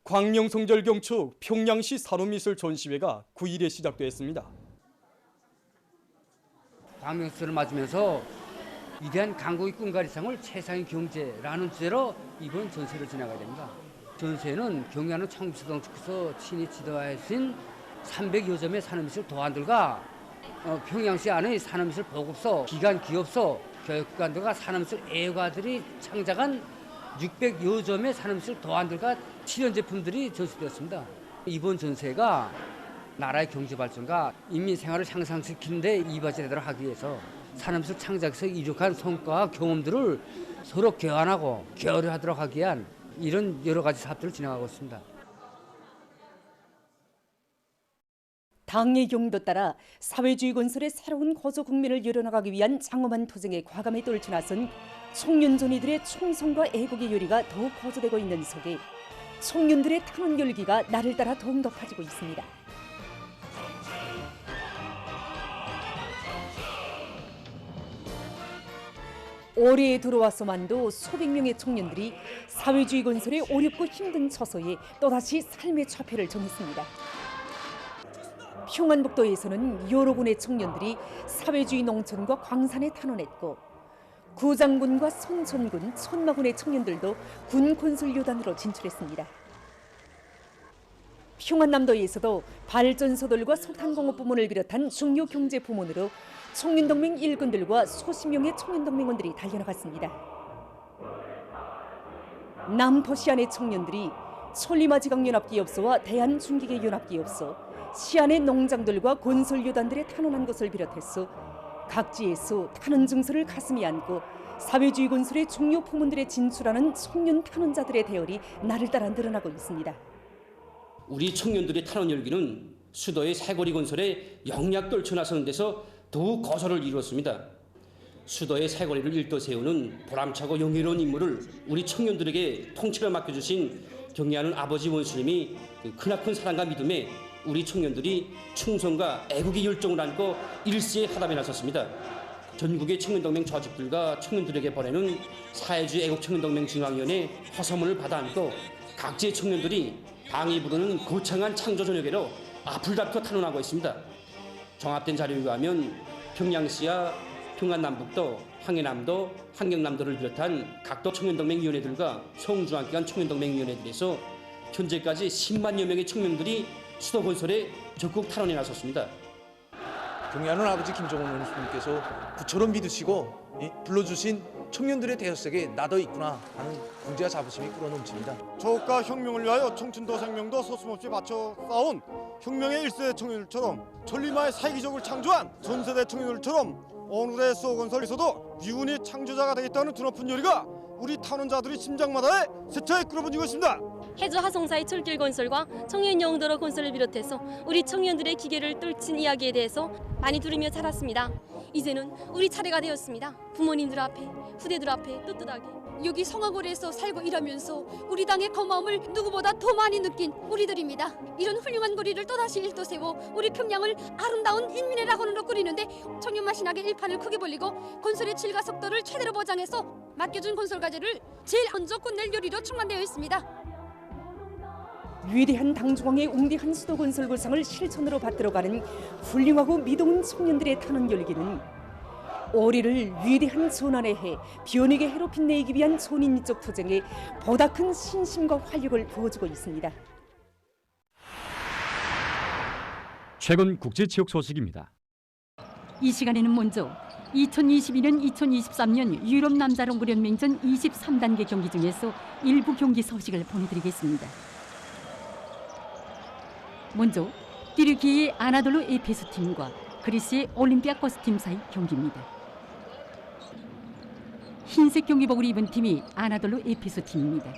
광명성절 경축 평양시 산업미술 전시회가 9일에 시작됐습니다. 광명성절을 맞으면서 위대한 강국의 꿈가리상을 최상의 경제라는 주제로 이번 전시회를 진행하게 됩니다. 전시회는 경의하는 청주시당께서 친히 지도하신 300여 점의 산업미술 도안들과 평양시 안의 산업미술 보급소, 기관 기업소, 교육기관들과 산업미술 애호가들이 창작한 600여 점의 산업미술 도안들과 실현 제품들이 전시되었습니다. 이번 전시회가 나라의 경제 발전과 인민 생활을 향상시키는 데 이바지되도록 하기 위해서 산업미술 창작에서 이룩한 성과와 경험들을 서로 교환하고 교류하도록 하기 위한 이런 여러 가지 사업들을 진행하고 있습니다. 당의 경도 따라 사회주의 건설의 새로운 거저 국면을 열어나가기 위한 장엄한 투쟁에 과감히 떨쳐나선 청년전이들의 충성과 애국의 열의가 더욱 거저되고 있는 속에 청년들의 탄원 열기가 날을 따라 더욱 높아지고 있습니다. 올해에 들어와서만도 수백 명의 청년들이 사회주의 건설의 어렵고 힘든 처소에 또다시 삶의 좌표를 정했습니다. 평안북도에서는 여러 군의 청년들이 사회주의 농촌과 광산에 탄원했고 구장군과 son천군, 천마군의 청년들도 군 건설요단으로 진출했습니다. 평안남도에서도 발전소들과 석탄공업 부문을 비롯한 중요 경제 부문으로 청년동맹 일꾼들과 수십 명의 청년동맹원들이 달려나갔습니다. 남포시안의 청년들이 천리마지강연합기업소와 대한중기계연합기업소, 시안의 농장들과 건설요단들의 탄원한 것을 비롯해서 각지에서 탄원 증서를 가슴에 안고 사회주의 건설의 중요 부문들에 진출하는 청년 탄원자들의 대열이 날을 따라 늘어나고 있습니다. 우리 청년들의 탄원 열기는 수도의 새거리 건설에 영약 떨쳐나서는 데서 더욱 거설을 이루었습니다. 수도의 새거리를 일떠 세우는 보람차고 영예로운 임무를 우리 청년들에게 통째로 맡겨주신 경의하는 아버지 원수님이 크나큰 사랑과 믿음에 우리 청년들이 충성과 애국의 열정을 안고 일시에 하담에 나섰습니다. 전국의 청년동맹 조직들과 청년들에게 보내는 사회주의 애국청년동맹 중앙위원회 허서문을 받아안고 각지의 청년들이 당이 부르는 거창한 창조전역회로 앞을 다투어 탄원하고 있습니다. 종합된 자료에 의하면 평양시와 평안남북도, 항해남도, 환경남도를 비롯한 각도 청년동맹위원회들과 송중앙기관 청년동맹위원회들에서 현재까지 10만여 명의 청년들이 수도 건설에 적극 탈원에 나섰습니다. 경의하는 아버지 김정은 원수님께서 부처럼 믿으시고 불러주신 청년들의 대열색에 나도 있구나 하는 군대와 자부심이 끌어넘칩니다. 조국과 혁명을 위하여 청춘도 생명도 서슴없이 바쳐 쌓아온 혁명의 1세대 청년들처럼 천리마의 사기적을 창조한 전세대 청년들처럼 오늘의 수도건설에서도 유운이 창조자가 되겠다는 드높은 열의가 우리 탄원자들의 심장마다에 세차게 끌어번지고 있습니다. 해저 하성사의 철길 건설과 청년 영도로 건설을 비롯해서 우리 청년들의 기계를 떨친 이야기에 대해서 많이 들으며 자랐습니다. 이제는 우리 차례가 되었습니다. 부모님들 앞에, 후대들 앞에 떳떳하게. 여기 성화고리에서 살고 일하면서 우리 당의 고마움을 누구보다 더 많이 느낀 우리들입니다. 이런 훌륭한 거리를 또다시 일도세워 우리 평양을 아름다운 인민의 낙원으로 꾸리는데 청년만 신하게 일판을 크게 벌리고 건설의 질과 속도를 최대로 보장해서 맡겨준 건설 과제를 제일 먼저 끝낼 요리로 충만되어 있습니다. 위대한 당중앙의 웅대한 수도건설구상을 실천으로 받들어가는 훌륭하고 미동은 청년들의 탄원 열기는 올해를 위대한 전환의 해, 변익의 해로 빛내기 위한 전인민족 투쟁에 보다 큰 신심과 활력을 부어주고 있습니다. 최근 국제체육 소식입니다. 이 시간에는 먼저 2022년 2023년 유럽 남자농구 연맹전 23단계 경기 중에서 일부 경기 소식을 보내드리겠습니다. 먼저 띠르키의 아나돌루 에페소 팀과 그리스의 올림피아코스 팀 사이 경기입니다. 흰색 경기복을 입은 팀이 아나돌루 에페소 팀입니다.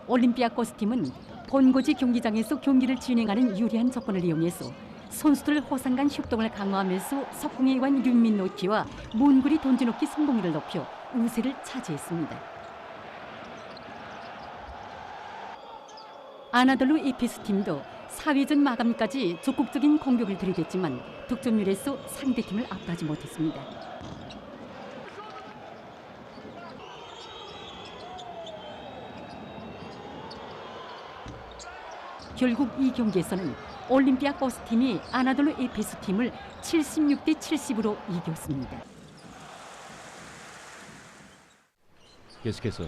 올림피아코스 팀은 본고지 경기장에서 경기를 진행하는 유리한 조건을 이용해서 선수들 호상 간 협동을 강화하면서 석궁에 관한 윤민노키와 몬구리 던져놓기 성공률을 높여 우세를 차지했습니다. 아나돌루 에페소 팀도 4회전 마감까지 적극적인 공격을 들이댔지만 득점률에서 상대팀을 압도하지 못했습니다. 결국 이 경기에서는 올림피아 버스팀이 아나돌루 에페수 팀을 76대 70으로 이겼습니다. 계속해서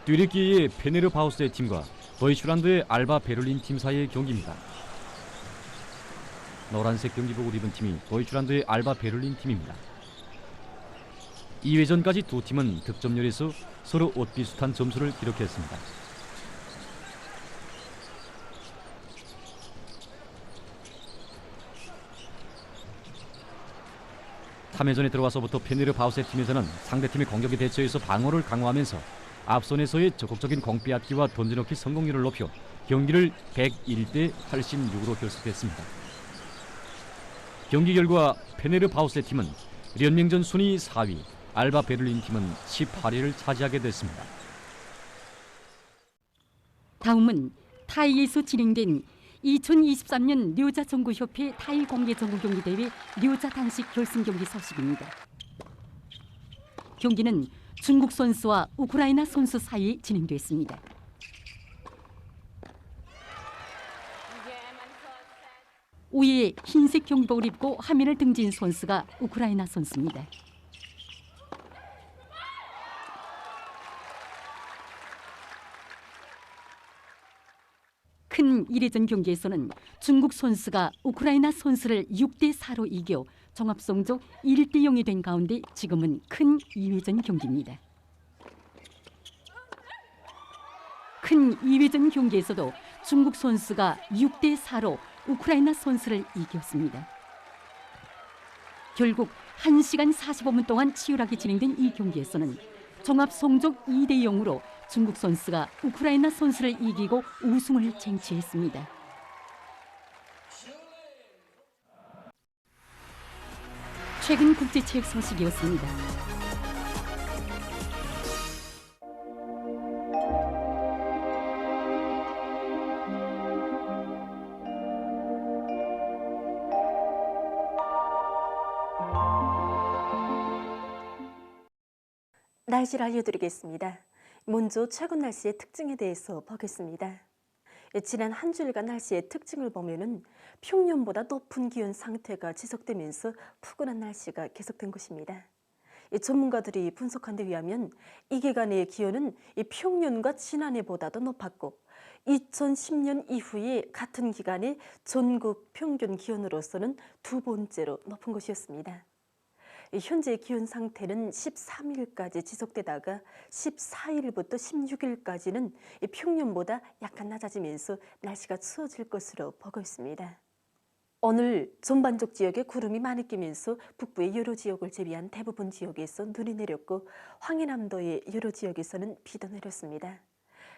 뚜르키의 페네르바우스의 팀과 도이치란드의 알바 베를린 팀 사이의 경기입니다. 노란색 경기복을 입은 팀이 도이치란드의 알바 베를린 팀입니다. 2회전까지 두 팀은 득점열에서 서로 옷비슷한 점수를 기록했습니다. 탐회전에 들어와서부터 페네르바우스의 팀에서는 상대팀의 공격에 대처해서 방어를 강화하면서 앞선에서의 적극적인 공빼앗기와 던져넣기 성공률을 높여 경기를 101대 86으로 결승했습니다. 경기 결과 페네르바우스의 팀은 연맹전 순위 4위, 알바 베를린 팀은 18위를 차지하게 됐습니다. 다음은 타이에서 진행된 2023년 료자 정구협회 타이 공개 정구 경기 대회 료자 단식 결승 경기 소식입니다. 경기는 중국 선수와 우크라이나 선수 사이에 진행됐습니다. 우에 흰색 경기복을 입고 화면을 등진 선수가 우크라이나 선수입니다. 큰 1회전 경기에서는 중국 선수가 우크라이나 선수를 6대 4로 이겨 종합성적 1대 0이 된 가운데 지금은 큰 2회전 경기입니다. 큰 2회전 경기에서도 중국 선수가 6대 4로 우크라이나 선수를 이겼습니다. 결국 1시간 45분 동안 치열하게 진행된 이 경기에서는 종합 성적 2대 0으로 중국 선수가 우크라이나 선수를 이기고 우승을 쟁취했습니다. 최근 국제체육 소식이었습니다. 날씨를 알려드리겠습니다. 먼저 최근 날씨의 특징에 대해서 보겠습니다. 지난 한 주일간 날씨의 특징을 보면은 평년보다 높은 기온 상태가 지속되면서 푸근한 날씨가 계속된 것입니다. 전문가들이 분석한 데 의하면 이 기간의 기온은 평년과 지난해보다도 높았고 2010년 이후에 같은 기간의 전국 평균 기온으로서는 두 번째로 높은 것이었습니다. 현재 기온 상태는 13일까지 지속되다가 14일부터 16일까지는 평년보다 약간 낮아지면서 날씨가 추워질 것으로 보고 있습니다. 오늘 전반적 지역에 구름이 많이 끼면서 북부의 여러 지역을 제외한 대부분 지역에서 눈이 내렸고 황해남도의 여러 지역에서는 비도 내렸습니다.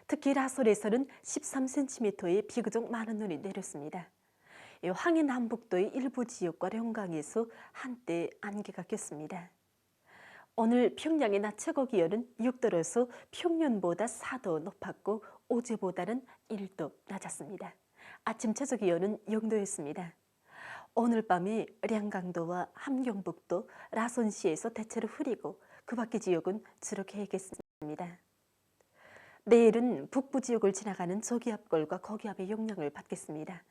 특히 라솔에서는 13cm의 비교적 많은 눈이 내렸습니다. 황해 남북도의 일부 지역과 영광에서 한때 안개가 꼈습니다. 오늘 평양의 낮 최고 기온은 6도로서 평년보다 4도 높았고 어제보다는 1도 낮았습니다. 아침 최저 기온은 0도였습니다. 오늘 밤에 량강도와 함경북도, 라손시에서 대체로 흐리고 그 밖의 지역은 주로 개겠습니다. 내일은 북부 지역을 지나가는 저기압골과 고기압의 영향을 받겠습니다.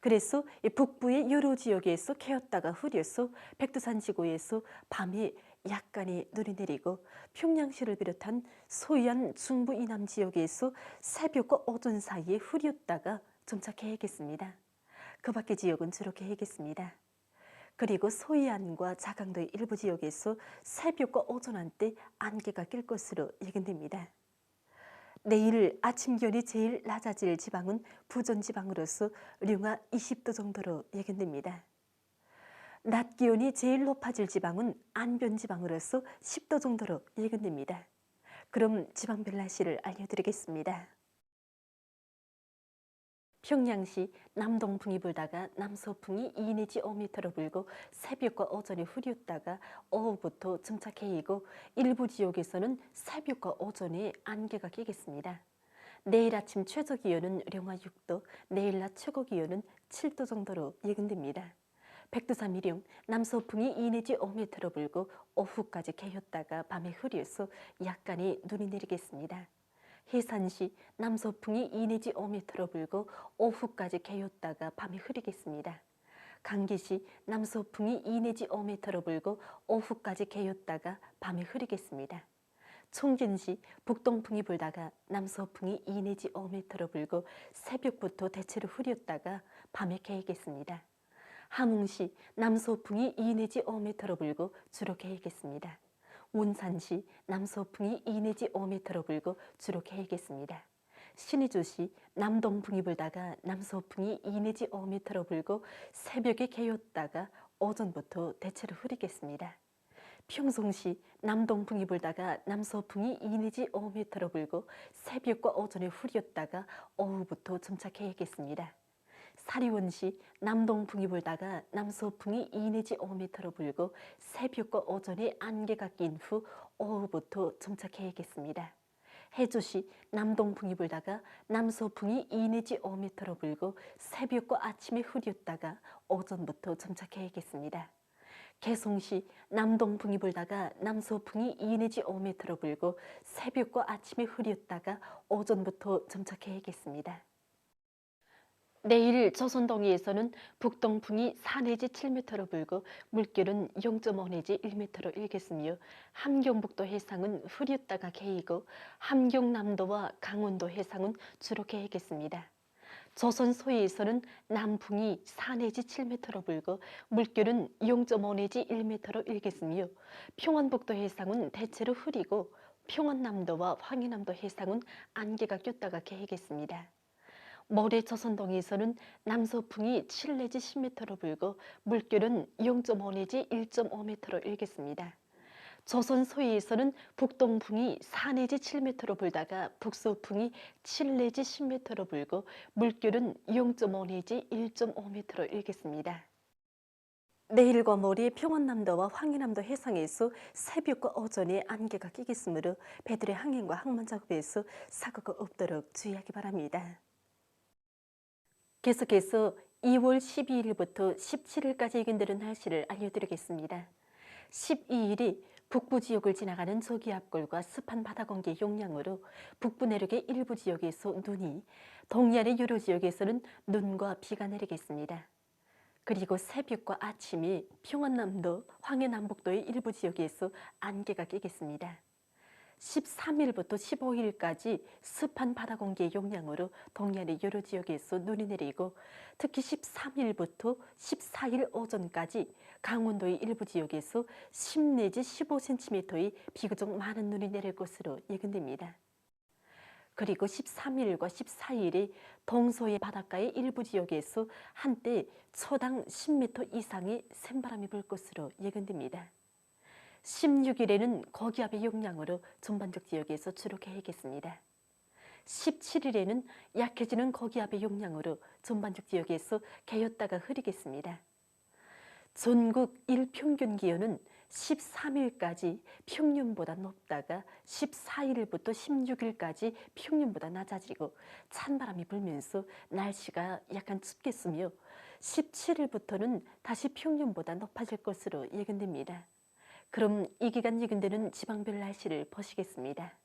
그래서 북부의 여러 지역에서 개었다가 흐려서 백두산 지구에서 밤에 약간의 눈이 내리고 평양시를 비롯한 소위안 중부 이남 지역에서 새벽과 오전 사이에 흐렸다가 점차 개겠습니다. 그 밖의 지역은 주로 개겠습니다. 그리고 소위안과 자강도의 일부 지역에서 새벽과 오전 한때 안개가 낄 것으로 예견됩니다. 내일 아침 기온이 제일 낮아질 지방은 부전지방으로서 령하 20도 정도로 예견됩니다. 낮 기온이 제일 높아질 지방은 안변지방으로서 10도 정도로 예견됩니다. 그럼 지방별 날씨를 알려드리겠습니다. 평양시 남동풍이 불다가 남서풍이 2 내지 5m로 불고 새벽과 오전에 흐렸다가 오후부터 점차 개이고 일부 지역에서는 새벽과 오전에 안개가 끼겠습니다. 내일 아침 최저 기온은 령하 6도, 내일 낮 최고 기온은 7도 정도로 예견됩니다. 백두산 미령 남서풍이 2 내지 5m로 불고 오후까지 개였다가 밤에 흐려서 약간의 눈이 내리겠습니다. 해산시 남서풍이 2 내지 5m로 불고 오후까지 개였다가 밤에 흐리겠습니다. 강기시 남서풍이 2 내지 5m로 불고 오후까지 개였다가 밤에 흐리겠습니다. 총진시 북동풍이 불다가 남서풍이 2 내지 5m로 불고 새벽부터 대체로 흐렸다가 밤에 개겠습니다. 함흥시 남서풍이 2 내지 5m로 불고 주로 개겠습니다. 운산시 남서풍이 2 내지 5m로 불고 주로 개겠습니다. 신의주시 남동풍이 불다가 남서풍이 2 내지 5m로 불고 새벽에 개었다가 오전부터 대체로 흐리겠습니다. 평송시 남동풍이 불다가 남서풍이 2 내지 5m로 불고 새벽과 오전에 흐렸다가 오후부터 점차 개겠습니다. 사리원시 남동풍이 불다가 남서풍이 2 내지 5m로 불고 새벽과 오전에 안개가 낀 후 오후부터 점차 개겠습니다. 해주시 남동풍이 불다가 남서풍이 2 내지 5m로 불고 새벽과 아침에 흐렸다가 오전부터 점차 개겠습니다. 개송시 남동풍이 불다가 남서풍이 2 내지 5m로 불고 새벽과 아침에 흐렸다가 오전부터 점차 개겠습니다. 내일 조선동해에서는 북동풍이 4 내지 7m로 불고 물결은 0.5 내지 1m로 일겠으며 함경북도 해상은 흐렸다가 개이고 함경남도와 강원도 해상은 주로 개겠습니다. 조선 소해에서는 남풍이 4 내지 7m로 불고 물결은 0.5 내지 1m로 일겠으며 평안북도 해상은 대체로 흐리고 평안남도와 황해남도 해상은 안개가 꼈다가 개겠습니다. 모레 조선동해에서는 남서풍이 7 내지 10m로 불고 물결은 0.5 내지 1.5m로 일겠습니다. 조선 소해에서는 북동풍이 4 내지 7m로 불다가 북서풍이 7 내지 10m로 불고 물결은 0.5 내지 1.5m로 일겠습니다. 내일과 모레 평안남도와 황해남도 해상에서 새벽과 오전에 안개가 끼겠으므로 배들의 항행과 항만 작업에서 사고가 없도록 주의하기 바랍니다. 계속해서 2월 12일부터 17일까지 예견되는 날씨를 알려드리겠습니다. 12일이 북부 지역을 지나가는 저기압골과 습한 바다 공기 용량으로 북부 내륙의 일부 지역에서 눈이, 동해안의 여러 지역에서는 눈과 비가 내리겠습니다. 그리고 새벽과 아침에 평안남도, 황해남북도의 일부 지역에서 안개가 끼겠습니다. 13일부터 15일까지 습한 바다 공기의 용량으로 동해안의 여러 지역에서 눈이 내리고 특히 13일부터 14일 오전까지 강원도의 일부 지역에서 10 내지 15cm의 비교적 많은 눈이 내릴 것으로 예견됩니다. 그리고 13일과 14일에 동서해 바닷가의 일부 지역에서 한때 초당 10m 이상의 샘바람이 불 것으로 예견됩니다. 16일에는 고기압의 용량으로 전반적 지역에서 주로 개겠습니다. 17일에는 약해지는 고기압의 용량으로 전반적 지역에서 개였다가 흐리겠습니다. 전국 일평균 기온은 13일까지 평년보다 높다가 14일부터 16일까지 평년보다 낮아지고 찬바람이 불면서 날씨가 약간 춥겠으며 17일부터는 다시 평년보다 높아질 것으로 예견됩니다. 그럼 이 기간 예견되는 지방별 날씨를 보시겠습니다.